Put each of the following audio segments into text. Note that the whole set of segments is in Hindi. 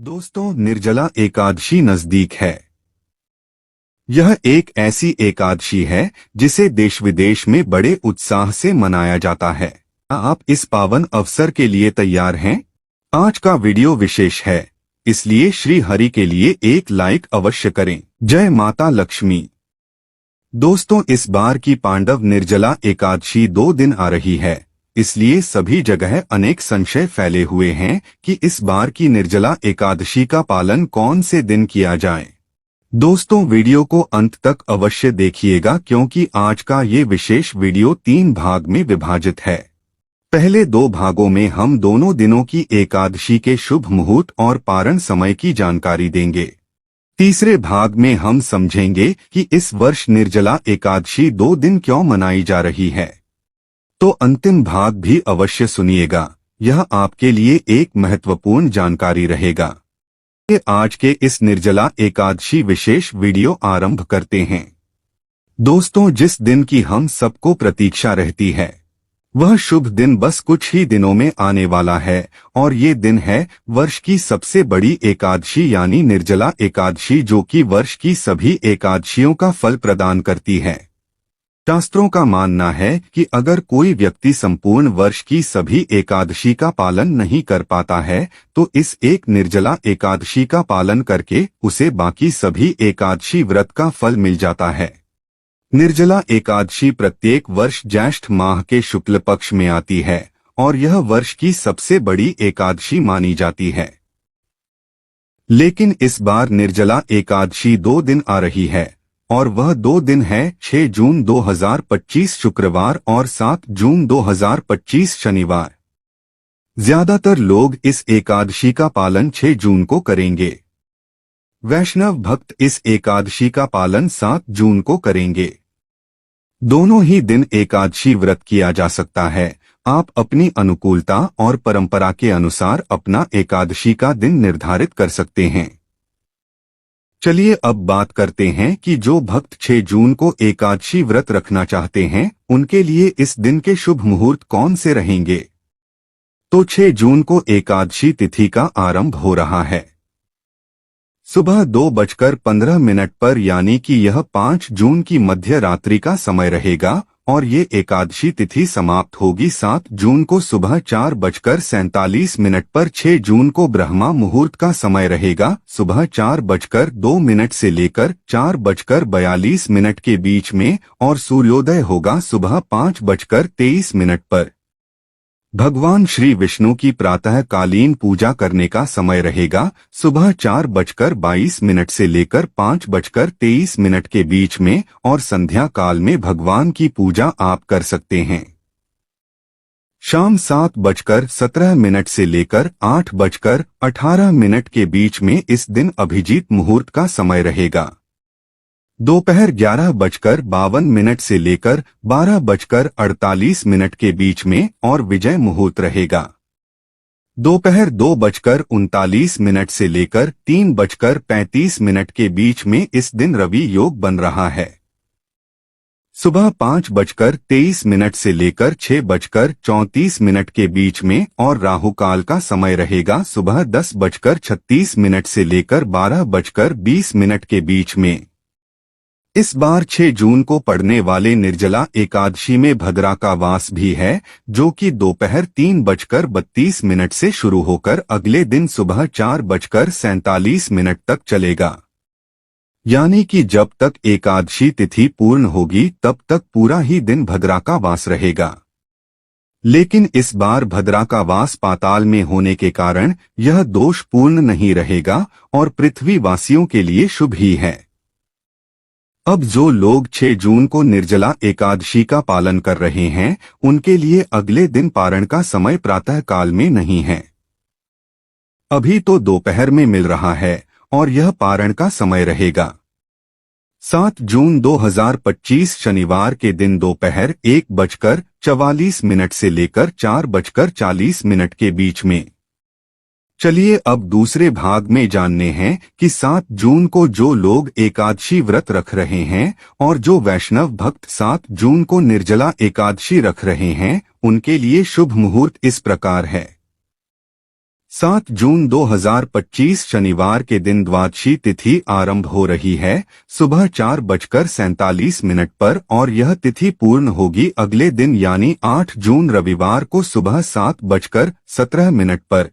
दोस्तों, निर्जला एकादशी नजदीक है। यह एक ऐसी एकादशी है जिसे देश विदेश में बड़े उत्साह से मनाया जाता है। आप इस पावन अवसर के लिए तैयार हैं? आज का वीडियो विशेष है, इसलिए श्री हरि के लिए एक लाइक अवश्य करें। जय माता लक्ष्मी। दोस्तों, इस बार की पांडव निर्जला एकादशी 2 दिन आ रही है, इसलिए सभी जगह अनेक संशय फैले हुए हैं कि इस बार की निर्जला एकादशी का पालन कौन से दिन किया जाए। दोस्तों, वीडियो को अंत तक अवश्य देखिएगा क्योंकि आज का ये विशेष वीडियो 3 भाग में विभाजित है। पहले 2 भागों में हम दोनों दिनों की एकादशी के शुभ मुहूर्त और पारण समय की जानकारी देंगे। तीसरे भाग में हम समझेंगे कि इस वर्ष निर्जला एकादशी 2 दिन क्यों मनाई जा रही है। तो अंतिम भाग भी अवश्य सुनिएगा, यह आपके लिए एक महत्वपूर्ण जानकारी रहेगा। आज के इस निर्जला एकादशी विशेष वीडियो आरंभ करते हैं। दोस्तों, जिस दिन की हम सबको प्रतीक्षा रहती है, वह शुभ दिन बस कुछ ही दिनों में आने वाला है और ये दिन है वर्ष की सबसे बड़ी एकादशी यानी निर्जला एकादशी, जो कि वर्ष की सभी एकादशियों का फल प्रदान करती है। शास्त्रों का मानना है कि अगर कोई व्यक्ति संपूर्ण वर्ष की सभी एकादशी का पालन नहीं कर पाता है तो इस एक निर्जला एकादशी का पालन करके उसे बाकी सभी एकादशी व्रत का फल मिल जाता है। निर्जला एकादशी प्रत्येक वर्ष ज्येष्ठ माह के शुक्ल पक्ष में आती है और यह वर्ष की सबसे बड़ी एकादशी मानी जाती है। लेकिन इस बार निर्जला एकादशी 2 दिन आ रही है और वह 2 दिन है 6 जून 2025 शुक्रवार और 7 जून 2025 शनिवार। ज्यादातर लोग इस एकादशी का पालन 6 जून को करेंगे। वैष्णव भक्त इस एकादशी का पालन 7 जून को करेंगे। दोनों ही दिन एकादशी व्रत किया जा सकता है। आप अपनी अनुकूलता और परंपरा के अनुसार अपना एकादशी का दिन निर्धारित कर सकते हैं। चलिए अब बात करते हैं कि जो भक्त 6 जून को एकादशी व्रत रखना चाहते हैं उनके लिए इस दिन के शुभ मुहूर्त कौन से रहेंगे। तो 6 जून को एकादशी तिथि का आरंभ हो रहा है। सुबह 2:15 पर, यानी कि यह 5 जून की मध्य रात्रि का समय रहेगा और ये एकादशी तिथि समाप्त होगी 7 जून को सुबह 4:47 पर। 6 जून को ब्रह्मा मुहूर्त का समय रहेगा सुबह 4:02 से लेकर 4:42 के बीच में और सूर्योदय होगा सुबह 5:23 पर। भगवान श्री विष्णु की प्रातःकालीन पूजा करने का समय रहेगा सुबह 4:22 से लेकर 5:23 के बीच में और संध्या काल में भगवान की पूजा आप कर सकते हैं। शाम 7:17 से लेकर 8:18 के बीच में इस दिन अभिजीत मुहूर्त का समय रहेगा। दोपहर 11:52 से लेकर 12:48 के बीच में और विजय मुहूर्त रहेगा। दोपहर 2:39 से लेकर 3:35 के बीच में इस दिन रवि योग बन रहा है। सुबह 5:23 से लेकर 6:34 के बीच में और राहु काल का समय रहेगा सुबह 10:36 से लेकर 12:20 के बीच में। इस बार 6 जून को पड़ने वाले निर्जला एकादशी में भद्रा का वास भी है, जो कि दोपहर 3:32 से शुरू होकर अगले दिन सुबह 4:47 तक चलेगा। यानी कि जब तक एकादशी तिथि पूर्ण होगी तब तक पूरा ही दिन भद्रा का वास रहेगा। लेकिन इस बार भद्रा का वास पाताल में होने के कारण यह दोषपूर्ण नहीं रहेगा और पृथ्वी वासियों के लिए शुभ ही है। अब जो लोग 6 जून को निर्जला एकादशी का पालन कर रहे हैं उनके लिए अगले दिन पारण का समय प्रातः काल में नहीं है। अभी तो दोपहर में मिल रहा है और यह पारण का समय रहेगा। 7 जून 2025 शनिवार के दिन दोपहर 1:44 से लेकर 4:40 के बीच में। चलिए अब दूसरे भाग में जानने हैं कि 7 जून को जो लोग एकादशी व्रत रख रहे हैं और जो वैष्णव भक्त 7 जून को निर्जला एकादशी रख रहे हैं उनके लिए शुभ मुहूर्त इस प्रकार है। 7 जून 2025 शनिवार के दिन द्वादशी तिथि आरंभ हो रही है सुबह 4:47 पर और यह तिथि पूर्ण होगी अगले दिन यानी 8 जून रविवार को सुबह 7:17 पर।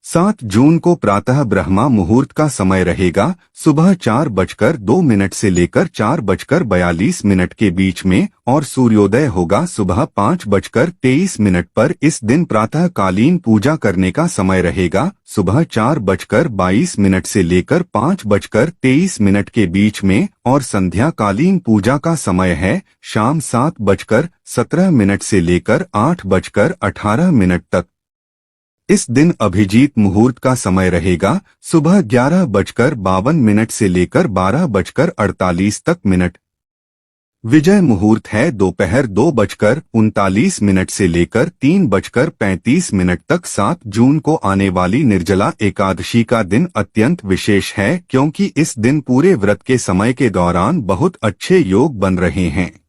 7 जून को प्रातः ब्रह्मा मुहूर्त का समय रहेगा सुबह 4:02 से लेकर 4:42 के बीच में और सूर्योदय होगा सुबह 5:23 पर। इस दिन प्रातः कालीन पूजा करने का समय रहेगा सुबह 4:22 से लेकर 5:23 के बीच में और संध्या कालीन पूजा का समय है शाम 7:17 से लेकर 8:18 तक। इस दिन अभिजीत मुहूर्त का समय रहेगा सुबह 11:52 से लेकर 12:48 तक। विजय मुहूर्त है दोपहर 2:39 से लेकर 3:35 तक। 7 जून को आने वाली निर्जला एकादशी का दिन अत्यंत विशेष है क्योंकि इस दिन पूरे व्रत के समय के दौरान बहुत अच्छे योग बन रहे हैं।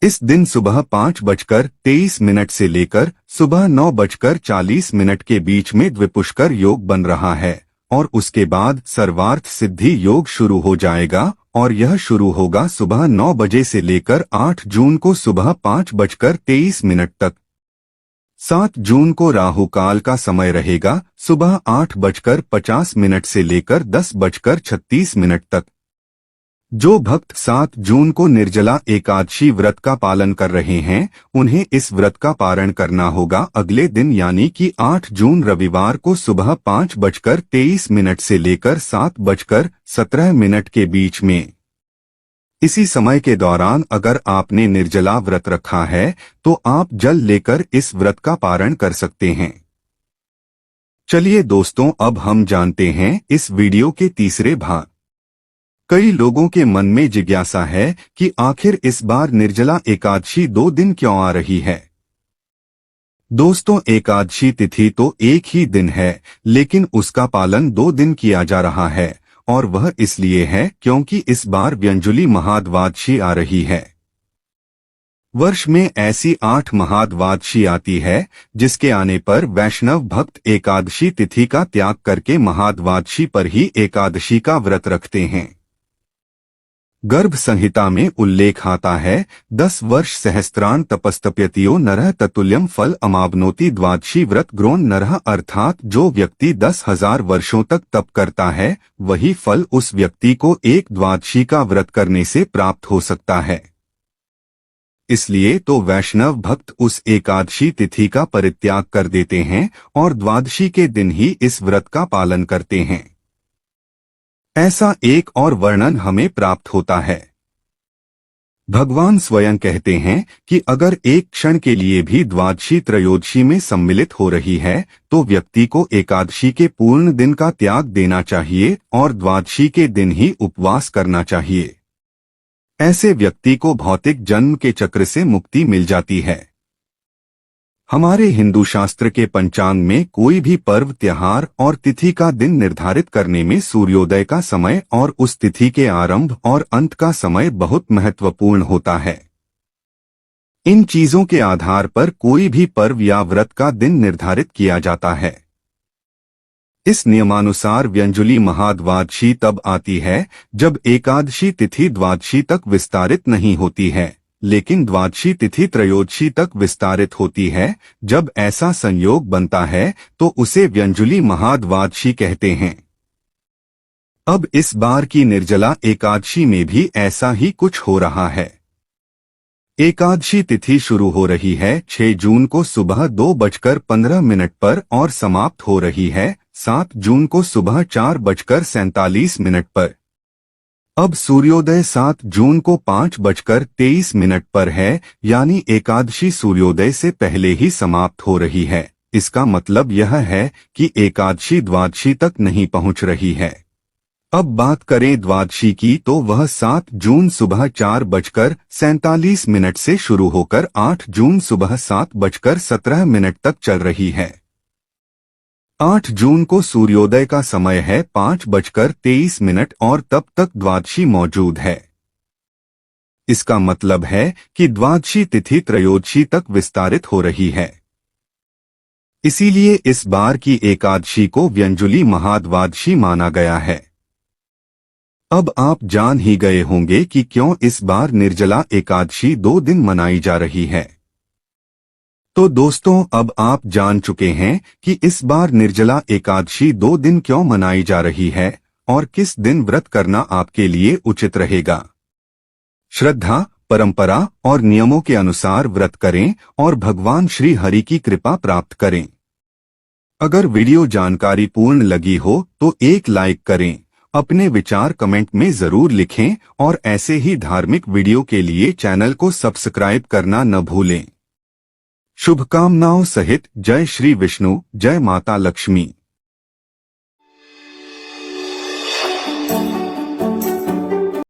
इस दिन सुबह 5:23 से लेकर सुबह 9:40 के बीच में द्विपुष्कर योग बन रहा है और उसके बाद सर्वार्थ सिद्धि योग शुरू हो जाएगा और यह शुरू होगा सुबह 9 बजे से लेकर 8 जून को सुबह 5:23 तक। 7 जून को राहु काल का समय रहेगा सुबह 8:50 से लेकर 10:36 तक। जो भक्त 7 जून को निर्जला एकादशी व्रत का पालन कर रहे हैं उन्हें इस व्रत का पारण करना होगा अगले दिन यानी कि 8 जून रविवार को सुबह 5:23 से लेकर 7:17 के बीच में। इसी समय के दौरान अगर आपने निर्जला व्रत रखा है तो आप जल लेकर इस व्रत का पारण कर सकते हैं। चलिए दोस्तों, अब हम जानते हैं इस वीडियो के तीसरे भाग। कई लोगों के मन में जिज्ञासा है कि आखिर इस बार निर्जला एकादशी 2 दिन क्यों आ रही है। दोस्तों, एकादशी तिथि तो एक ही दिन है लेकिन उसका पालन 2 दिन किया जा रहा है और वह इसलिए है क्योंकि इस बार व्यंजुली महाद्वादशी आ रही है। वर्ष में ऐसी 8 महाद्वादशी आती है जिसके आने पर वैष्णव भक्त एकादशी तिथि का त्याग करके महाद्वादशी पर ही एकादशी का व्रत रखते हैं। गर्भ संहिता में उल्लेख आता है 10 वर्ष सहस्त्राण तपस्तप्यतियो नरः ततुल्यम फल अमावनोति द्वादशी व्रत ग्रोन नरः, अर्थात जो व्यक्ति 10,000 वर्षों तक तप करता है वही फल उस व्यक्ति को एक द्वादशी का व्रत करने से प्राप्त हो सकता है। इसलिए तो वैष्णव भक्त उस एकादशी तिथि का परित्याग कर देते हैं और द्वादशी के दिन ही इस व्रत का पालन करते हैं। ऐसा एक और वर्णन हमें प्राप्त होता है। भगवान स्वयं कहते हैं कि अगर एक क्षण के लिए भी द्वादशी त्रयोदशी में सम्मिलित हो रही है तो व्यक्ति को एकादशी के पूर्ण दिन का त्याग देना चाहिए और द्वादशी के दिन ही उपवास करना चाहिए। ऐसे व्यक्ति को भौतिक जन्म के चक्र से मुक्ति मिल जाती है। हमारे हिंदू शास्त्र के पंचांग में कोई भी पर्व, त्योहार और तिथि का दिन निर्धारित करने में सूर्योदय का समय और उस तिथि के आरंभ और अंत का समय बहुत महत्वपूर्ण होता है। इन चीजों के आधार पर कोई भी पर्व या व्रत का दिन निर्धारित किया जाता है। इस नियमानुसार व्यंजुली महाद्वादशी तब आती है जब एकादशी तिथि द्वादशी तक विस्तारित नहीं होती है लेकिन द्वादशी तिथि त्रयोदशी तक विस्तारित होती है। जब ऐसा संयोग बनता है तो उसे व्यंजुली महाद्वादशी कहते हैं। अब इस बार की निर्जला एकादशी में भी ऐसा ही कुछ हो रहा है। एकादशी तिथि शुरू हो रही है 6 जून को सुबह 2:15 पर और समाप्त हो रही है 7 जून को सुबह 4:47 पर। अब सूर्योदय 7 जून को 5:23 पर है यानी एकादशी सूर्योदय से पहले ही समाप्त हो रही है। इसका मतलब यह है कि एकादशी द्वादशी तक नहीं पहुंच रही है। अब बात करें द्वादशी की तो वह 7 जून सुबह 4:47 से शुरू होकर 8 जून सुबह 7:17 तक चल रही है। 8 जून को सूर्योदय का समय है 5:23 और तब तक द्वादशी मौजूद है। इसका मतलब है कि द्वादशी तिथि त्रयोदशी तक विस्तारित हो रही है। इसीलिए इस बार की एकादशी को व्यंजुली महाद्वादशी माना गया है। अब आप जान ही गए होंगे कि क्यों इस बार निर्जला एकादशी 2 दिन मनाई जा रही है। तो दोस्तों, अब आप जान चुके हैं कि इस बार निर्जला एकादशी 2 दिन क्यों मनाई जा रही है और किस दिन व्रत करना आपके लिए उचित रहेगा। श्रद्धा, परंपरा और नियमों के अनुसार व्रत करें और भगवान श्री हरि की कृपा प्राप्त करें। अगर वीडियो जानकारी पूर्ण लगी हो तो एक लाइक करें, अपने विचार कमेंट में जरूर लिखें और ऐसे ही धार्मिक वीडियो के लिए चैनल को सब्सक्राइब करना न भूलें। शुभकामनाओं सहित जय श्री विष्णु, जय माता लक्ष्मी।